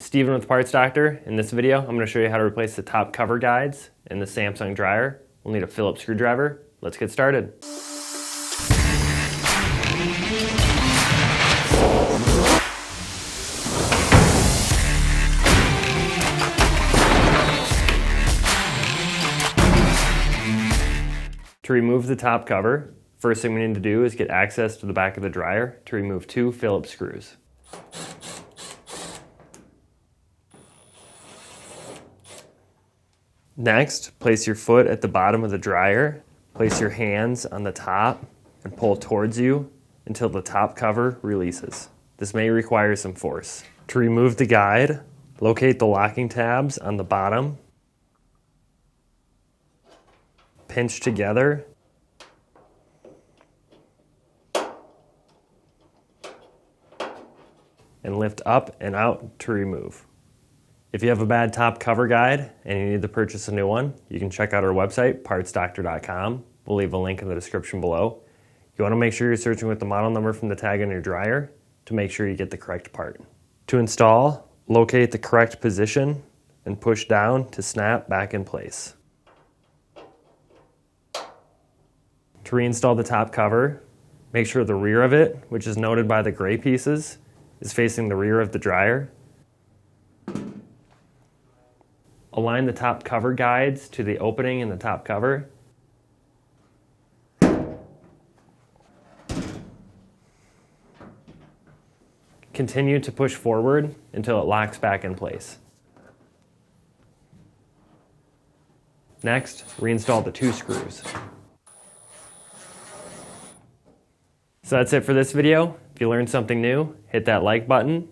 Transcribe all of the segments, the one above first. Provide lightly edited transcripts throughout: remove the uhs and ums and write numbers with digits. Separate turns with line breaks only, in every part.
Steven with Parts Doctor. In this video, I'm going to show you how to replace the top cover guides in the Samsung dryer. We'll need a Phillips screwdriver. Let's get started. To remove the top cover, first thing we need to do is get access to the back of the dryer to remove 2 Phillips screws. Next, place your foot at the bottom of the dryer, place your hands on the top, and pull towards you until the top cover releases. This may require some force. To remove the guide, locate the locking tabs on the bottom, pinch together, and lift up and out to remove. If you have a bad top cover guide and you need to purchase a new one, you can check out our website, partsdoctor.com. We'll leave a link in the description below. You want to make sure you're searching with the model number from the tag on your dryer to make sure you get the correct part. To install, locate the correct position and push down to snap back in place. To reinstall the top cover, make sure the rear of it, which is noted by the gray pieces, is facing the rear of the dryer. Align the top cover guides to the opening in the top cover. Continue to push forward until it locks back in place. Next, reinstall the 2 screws. So that's it for this video. If you learned something new, hit that like button.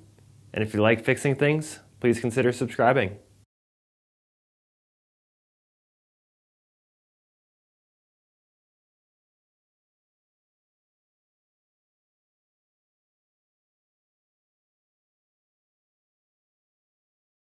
And if you like fixing things, please consider subscribing.